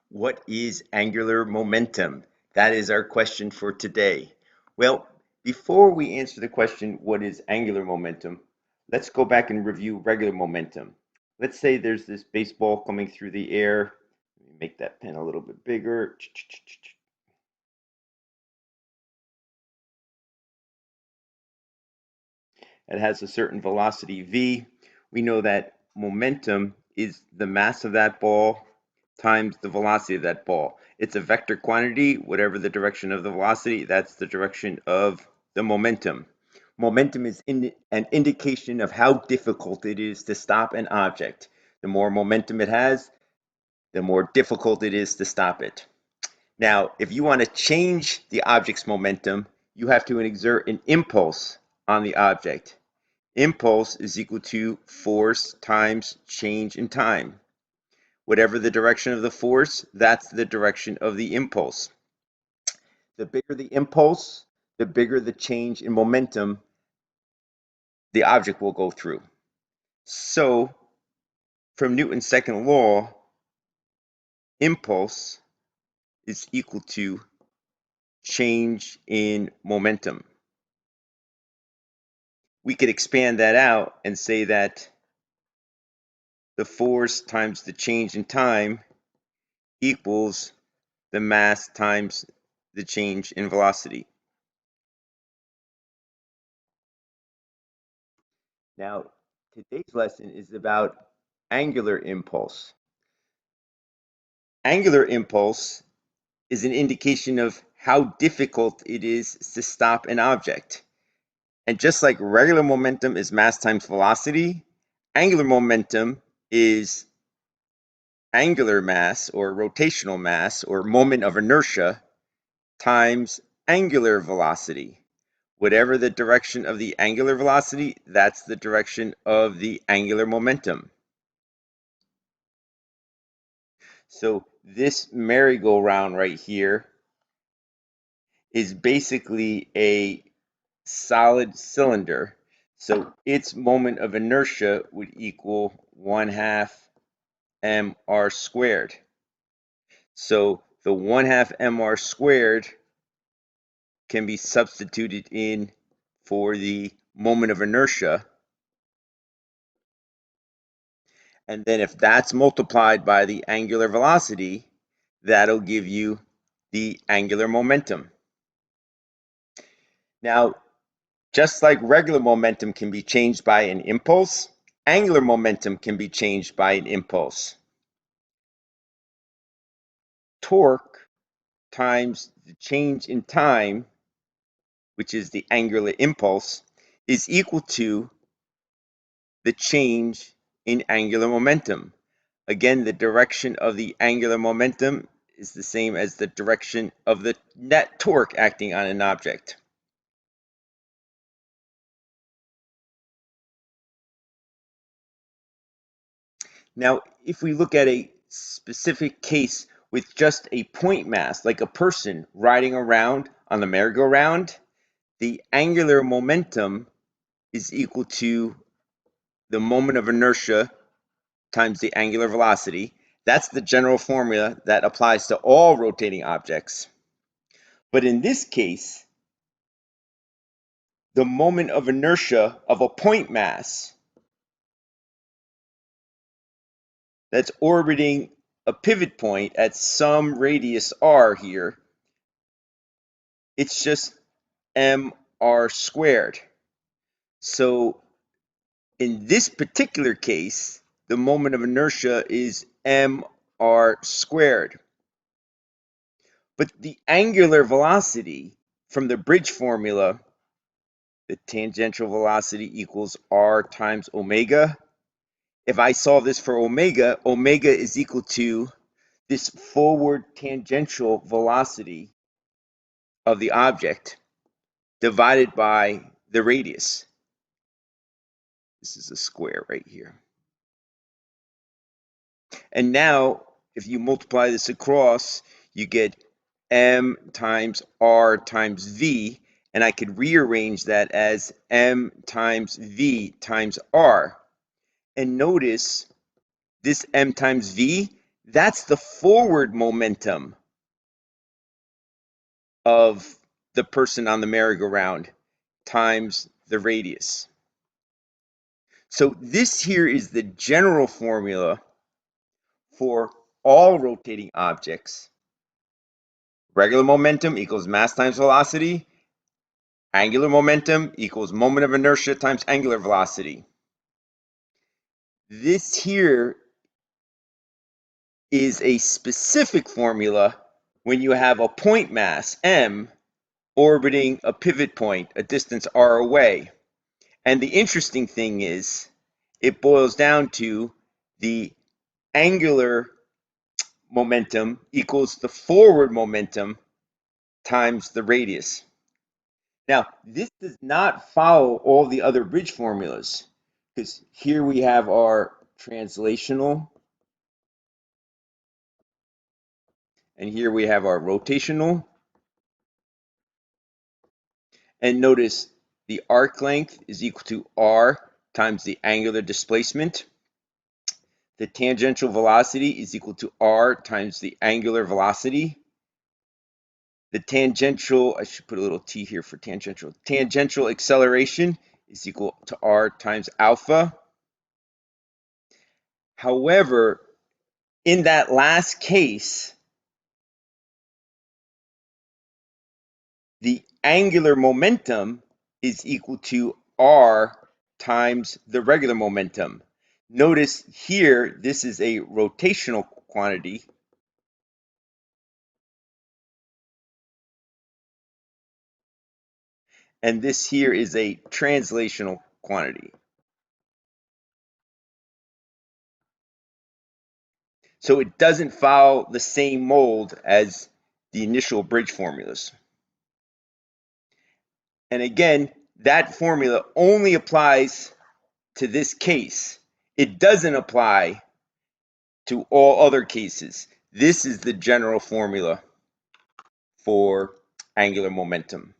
What is angular momentum? That is our question for today. Well, before we answer the question, what is angular momentum? Let's go back and review regular momentum. Let's say there's this baseball coming through the air. Let me make that pen a little bit bigger. It has a certain velocity v. We know that momentum is the mass of that ball times the velocity of that ball. It's a vector quantity. Whatever the direction of the velocity, that's the direction of the momentum. Momentum is an indication of how difficult it is to stop an object. The more momentum it has, the more difficult it is to stop it. Now, if you want to change the object's momentum, you have to exert an impulse on the object. Impulse is equal to force times change in time. Whatever the direction of the force, that's the direction of the impulse. The bigger the impulse, the bigger the change in momentum the object will go through. So, from Newton's second law, impulse is equal to change in momentum. We could expand that out and say that the force times the change in time equals the mass times the change in velocity. Now, today's lesson is about angular impulse. Angular impulse is an indication of how difficult it is to stop an object. And just like regular momentum is mass times velocity, angular momentum is angular mass or rotational mass or moment of inertia times angular velocity. Whatever the direction of the angular velocity, that's the direction of the angular momentum. So this merry-go-round right here is basically a solid cylinder. So its moment of inertia would equal 1/2 mr squared. So the 1/2 mr squared can be substituted in for the moment of inertia. And then if that's multiplied by the angular velocity, that'll give you the angular momentum. Now, just like regular momentum can be changed by an impulse, angular momentum can be changed by an impulse. Torque times the change in time, which is the angular impulse, is equal to the change in angular momentum. Again, the direction of the angular momentum is the same as the direction of the net torque acting on an object. Now, if we look at a specific case with just a point mass, like a person riding around on the merry-go-round, the angular momentum is equal to the moment of inertia times the angular velocity. That's the general formula that applies to all rotating objects. But in this case, the moment of inertia of a point mass that's orbiting a pivot point at some radius r here, it's just mr squared. So in this particular case, the moment of inertia is mr squared. But the angular velocity from the bridge formula, the tangential velocity equals r times omega. If I solve this for omega, omega is equal to this forward tangential velocity of the object divided by the radius. This is a square right here. And now, if you multiply this across, you get m times r times v, and I could rearrange that as m times v times r. And notice this m times v, That's the forward momentum of the person on the merry-go-round times the radius. So this here is the general formula for all rotating objects. Regular momentum equals mass times velocity. Angular momentum equals moment of inertia times angular velocity. This here is a specific formula when you have a point mass, m, orbiting a pivot point, a distance r away. And the interesting thing is, it boils down to the angular momentum equals the forward momentum times the radius. Now, this does not follow all the other bridge formulas, because here we have our translational, and here we have our rotational. And notice the arc length is equal to r times the angular displacement. The tangential velocity is equal to r times the angular velocity. The tangential, I should put a little t here for tangential. Tangential acceleration is equal to r times alpha. However, in that last case, the angular momentum is equal to r times the regular momentum. Notice here, this is a rotational quantity. And this here is a translational quantity. So it doesn't follow the same mold as the initial bridge formulas. And again, that formula only applies to this case. It doesn't apply to all other cases. This is the general formula for angular momentum.